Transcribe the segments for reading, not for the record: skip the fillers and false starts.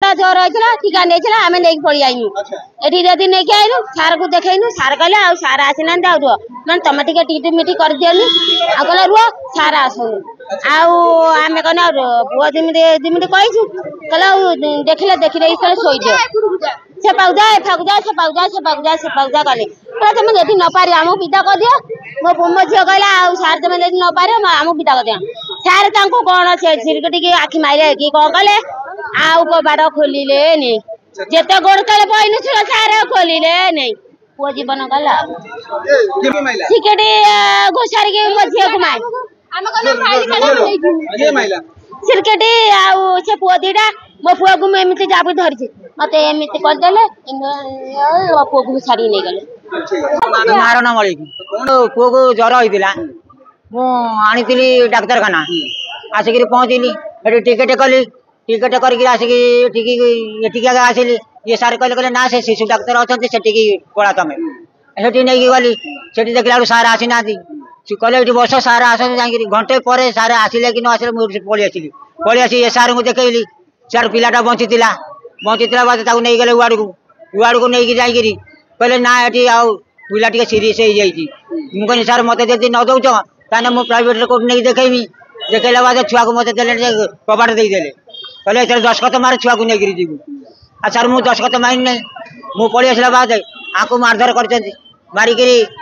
टा जोर होइतला टीका नेइतला हमें नेक पड़ी आइनु एठी जदी नेके आइनु सार को देखैनु सार कहले आ सार आसिना दाउ मन तमे टिके टीटी मिटी कर दियनी आ कहले रुआ सार आसु आउ हमें कहना बुआ दिमिति कहिछु कहले देखिले इकले सोई दे से पाउजा कहले तुम यदि न पारे आम विदा कर दिया मो झील कहला आ सार तुम यदि न पारे आम विदा कर दिया सार तांको कौन से सिरकटी के आखि मारे कि कौन कहले आउ को बाड़ खोलिले नहीं जेते गोड़ तले पइनु छला सार खोलिले नहीं पुओ जीवन गला सिरकटी घोसारी के मो झील को मार हम कहले फाइल के माइला सिरकटी आउ से पुओ दीटा मो पुओ को एमिति जाबी धरछि मते एमिति कर देले पुओ को छाड़ी नै गेले मारना मळी पुओ को ज्वर होइतिला मु आनितिली डाक्टर खाना आसिक पहुँचली टिकेट कली टिकेट करके आसिक आसिली ये सारे कहले ना से शिशु डाक्तर अच्छा से पड़ा तुम से नहीं गली से देखला सार आसी ना कहले ये बस सार आस घंटे पर सार आसिले कि न आसिले मुझे पलि आसी ये सार को देखली सार पिलाटा बंचीला बाद नहीं गले वाड़ को नहीं जाकि कहले ना ये आउ पिला टे सीरीयस हो जाइए मुझे सार मत जब न दौच ताने मु प्राइवेट को नहीं देखेमी देखला बाद छुआ को मत देले कबाट देदेले कहले एथर दशखत मार छुआ को नहीं जीवु आ सर मु दशखत मारि नहीं मु पलि आसला बाद आको मारधर कर मारिक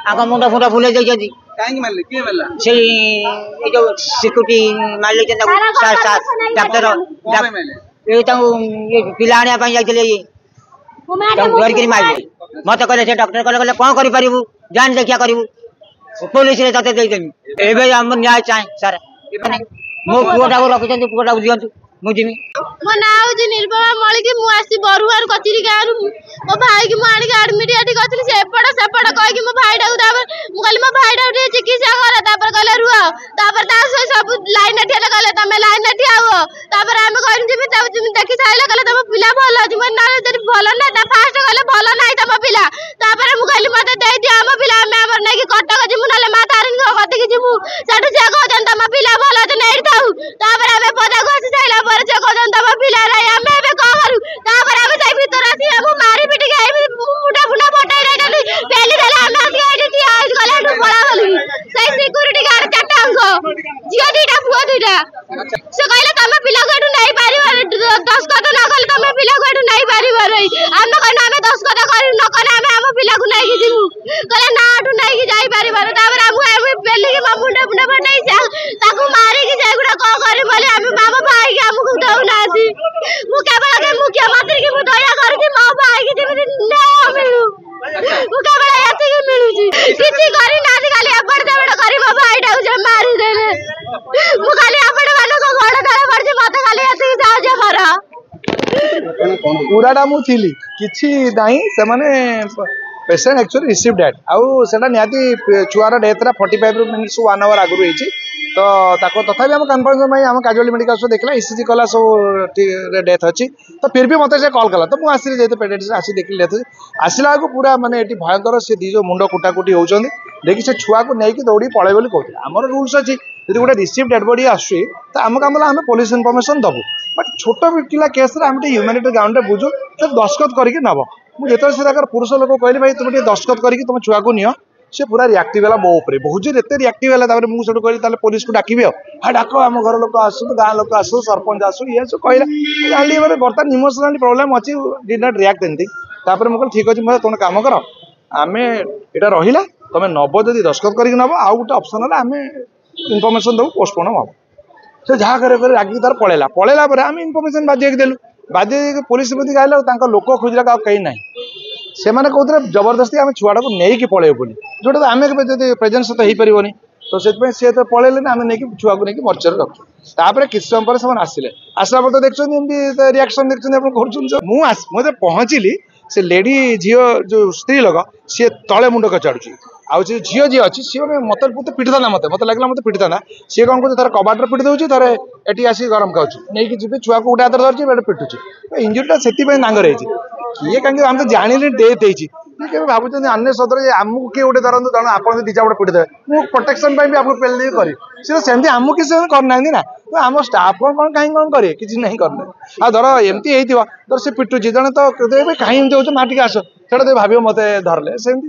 आको मुंड फुंड फुले देइछथि से जो सिक्यूरिटी मारले डाक्टर पिला आने जाइए मारे मत कहले से डॉक्टर कहले कौन करूँ जान देखिया करूँ पुलिस रे तते देदेमी एबे हम न्याय चाहे सर मो पुओटा को रखिछन पुओटा को दियंतु मु जिमी मो नाउ जे निर्भया मळी मु आसी बरुआर कचरी गारू मो भाई की मु आनी एडमिट आटी कथली से सेपड़ कह कि मो भाईटा को तापर मु कहली मो भाईटा रे चिकित्सा कर तापर कहले रुआ तापर ता सब लाइन ठेला कहले तमे लाइन ठियाओ तापर हम कहनी जिमी तब जिमी देखि साइला कहले तम पिला भलो अछि मन ना जरी भलो ना ता फास्ट कहले भलो नाही तम पिला तापर मु कहली मते दे दिया हम पिला हम हमर नै कि कटक जिमु नाले मा तारिन को कति कि जिमु साडू जे कहन तम पिला भलो त नै थाउ तापर हम पदा गसी साइला पर जे कहन तम पिला रे हम एबे को करू तापर हम जाई भीतर आसी हम मारी पिटी के आइ मुडा बुना बटाई रहली पेली देला हम आसी आइ टी आज गले टु पळा गली सही सिक्युरिटी गार्ड चाटा अंग जियो दीटा पुओ दीटा से कहले तम पिला गडु नै पारिबो 10 कत ना कहले तम पिला गडु नै पारिबो रे हम कहना हम 10 कत करी न कहना हम पिला को नै कि जिमु कहले ना आटु नै कि जाई पारिबो तापर हम पेली के मुंडा बुना बटाई जा ताकू मारी कि जाई गुडा को करी बोले हम मामा भाई के हमकु दउ ना आसी मु केवल के मुख्यमंत्री की मु दया कर कि मां भाई के जेबे न्याय मिलु मु केवल एति के मिलु जी किछि करी ना खाली अपड़ देबड़ करी बाबा भाईटा को जे मारी देले मु खाली अपड़ वाला को गोड़ धरे पड़ जे मत खाली एति साहाय्य करा पूराटा मु थिली किछि नाही से माने पेशेंट एक्चुअली रिसीव डेट आउ सेटा निहाती छुआर डेथ रा 45 मिनिट्स 1 आवर आगु रही तो ताको तथापि हम कन्फर्मेशन में हम कैजुअल मेडिकल देखला ईसीजी कला सब डेथ अच्छी तो फिर भी मतलब कॉल कला तो मुझे जेहतु पेडियाट्रिशियन आसी देखिली डेथ आसला बेलू पूरा माने एटी भयंकर से दी जो मुंड कुटाकुटी होती देखिए से छुआ को नहीं दौड़ी पड़े बोली कहते आमर रूल्स अच्छी यदि गोटे रिसीव डेड बॉडी आसुची तो आम काम आम पुलिस इनफर्मेशन दबू बट छोट पिला केस ह्यूमानिटी ग्राउंड में बुझू तो दस्खत करके नब मुझे से पुरुष लोग कहली भाई तुम दस्खत करके तुम छुआ को नियो से पूरा रिएक्टिव है मो उपर बहुत जो एत रिएक्टिव है मुझे कहली पुलिस को डाक हाँ डाक आम घर लोक आसू गाँ लोक आसू सरपंच आसू ये सब कहला जानी मैंने बर्तमान इमोशनाली प्रोब्लेम अच्छी डिड नॉट रिएक्ट एमती मुझे ठीक अच्छे मैं तुम काम कर आम यहाँ रहा तुम नब जब दस्खत करके नब आउ गोटे ऑप्शन है आम इनफर्मेशन दबू पोस्टपोन हम से जहाँ कर रागिक तार पलैला आम इनफर्मेशन बाध्य देलु बाध्य पुलिस गाइला लोक खोजला कहीं ना से मैंने कहते जबरदस्ती आम छुआटा को नहीं पलैबू बोली जोटा तो आम प्रेजेन्स तो हो पारबनी तो से तो पलैले आम नहीं छुआ को लेकिन मर्चर रखुँ किसी समय पर से आसिले आसला पर तो देखते रिएक्शन देखते मुझे पहुँचली से लेडी झील जो स्त्री लोग सी तले मुंड कचाड़ुची आउ झील जी अच्छी सी मत पिटी था मत लगे मत पिटी था सी कौन कर तार कबाटर पिटी दूसरी तार एटी आसिक गरम खाऊँ नहीं जी छुआ को गोटे हाथ धरती पिटुची इंजुरीटा से नांगर किए कहीं आम तो जानी डेथ भावुँ अन्य सदर आमको किए गोटे धरतु तेणु आप दिचापटे पिटी देवे मुझे प्रोटेक्शन भी आपको पेल देवी करी सी सेमती आमको किसी करना ना तो आम स्टाफ कौन कहीं कौन करेंगे किसी नहीं करना आ धर एमती धर से पिटुची जड़े तो कहीं एमती हो माटिक आस से भाव मत धरले सेमती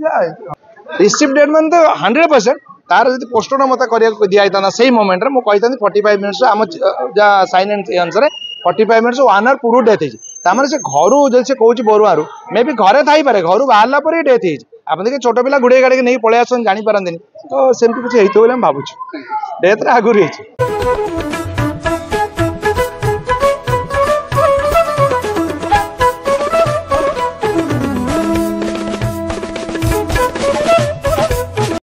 रिसीव डेट मैंने तो 100% तार जो पोस्टर मत दिया से मोमेंट में मुझे 45 मिनिट्स आम साइन एंड अनुसार 45 मिनिट्स 1 आवर पूर्व डेथ होती से घर जो से कौच बरुआरू मे भी घरे थी घर बाहर पर डेथ आप देखिए छोट पिला गुड़े गाड़ी नहीं पलि आसन जापारती तो सेमती किसी होती भावुँ डेथ आगुरी